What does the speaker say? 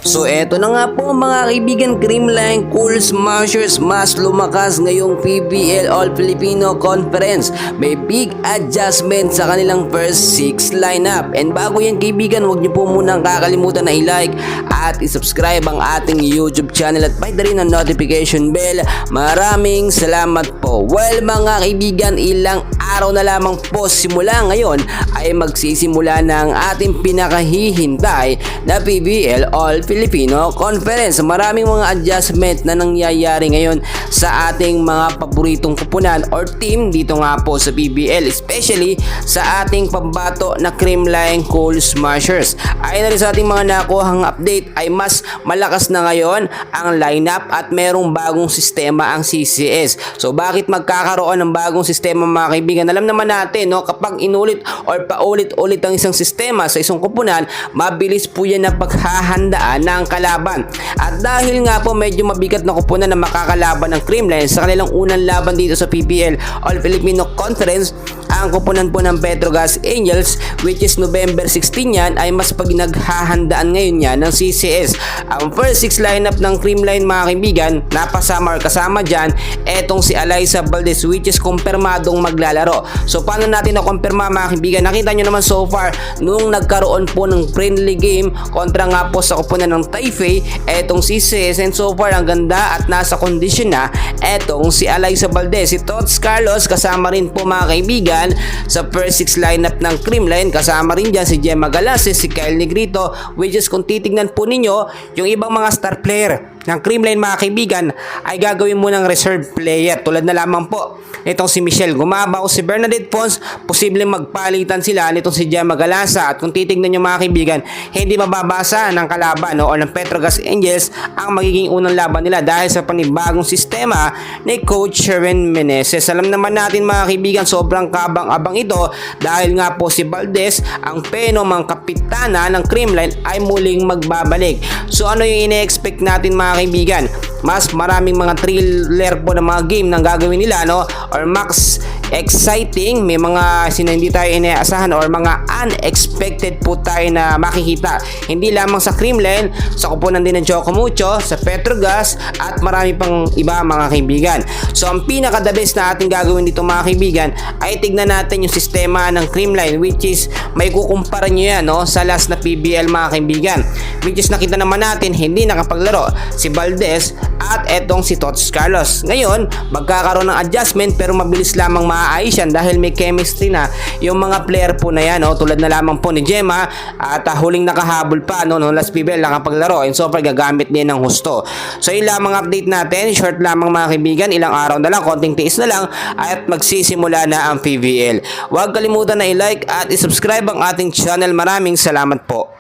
So eto na nga po mga kaibigan, Creamline Cool Smashers mas lumakas ngayong PBL All Filipino Conference. May big adjustment sa kanilang first 6 lineup. And bago yan kaibigan, huwag niyo po munang kakalimutan na i-like at i-subscribe ang ating YouTube channel at pahit na rin ang notification bell. Maraming salamat po. Well mga kaibigan, ilang araw na lamang po simula ngayon ay magsisimula na ang ating pinakahihintay na PBL All Filipino Conference. Maraming mga adjustment na nangyayari ngayon sa ating mga paboritong kupunan or team dito nga po sa PBL, especially sa ating pambato na Creamline Cool Smashers. Ayon na rin sa ating mga nakuhang update ay mas malakas na ngayon ang lineup at merong bagong sistema ang CCS. So bakit magkakaroon ng bagong sistema mga kaibigan? Alam naman natin, no, kapag inulit or paulit-ulit ang isang sistema sa isang kupunan, mabilis po yan na paghahandaan ng kalaban. At dahil nga po medyo mabigat na kupunan na makakalaban ng Creamline sa kanilang unang laban dito sa PBL All Filipino Conference, ang kupunan po ng Petrogas Angels, which is November 16 yan, ay mas paghinaghahandaan ngayon yan ng CCS. Ang first 6 lineup ng Creamline mga kaibigan, napasama or kasama dyan etong si Alyssa Valdez, which is kumpirmadong maglalaro. So paano natin na-kumpirma mga kaibigan? Nakita nyo naman so far nung nagkaroon po ng friendly game kontra nga po sa kupunan ng Taipei etong CCS, and so far ang ganda at nasa kondisyon na etong si Alyssa Valdez. Si Tots Carlos kasama rin po mga kaibigan sa first 6 lineup ng Creamline. Kasama rin dyan si Gemma Galaces, si Kyle Negrito, which is kung titignan po ninyo yung ibang mga star player ng Creamline mga kaibigan ay gagawin mo ng reserve player, tulad na lamang po itong si Michelle Gumabaw, si Bernadette Pons, posibleng magpalitan sila nitong si Gemma Galasa. At kung titignan nyo mga kaibigan, hindi mababasa ng kalaban o ng Petrogas Angels ang magiging unang laban nila dahil sa panibagong sistema ni Coach Sherwin Meneses. Alam naman natin mga kaibigan, sobrang kabang-abang ito dahil nga po si Valdez, ang penomang kapitana ng Creamline, ay muling magbabalik. So ano yung ine-expect natin mga kaibigan? Mas maraming mga thriller po na mga game nang gagawin nila, no? Or max exciting, may mga hindi tayo inaasahan or mga unexpected po tayo na makikita. Hindi lamang sa Creamline, sa kupunan din ng Chocomucho, sa Petrogas, at marami pang iba mga kaibigan. So ang pinaka the best na ating gagawin dito mga kaibigan ay tignan natin yung sistema ng Creamline, which is may kukumpara nyo yan, no, sa last na PBL mga kaibigan, which is nakita naman natin hindi nakapaglaro si Valdez at etong si Tots Carlos. Ngayon magkakaroon ng adjustment pero mabilis lamang maaayos yan dahil may chemistry na yung mga player po na yan, no? Tulad na lamang po ni Gemma at huling nakahabol pa no last PBL nakapaglaro, and so far gagamit din ng husto. So yun lamang update natin, short lamang mga kaibigan, ilang araw na lang, konting tiis na lang at magsisimula na ang PBL. Huwag kalimutan na i-like at i-subscribe ang ating channel. Maraming salamat po.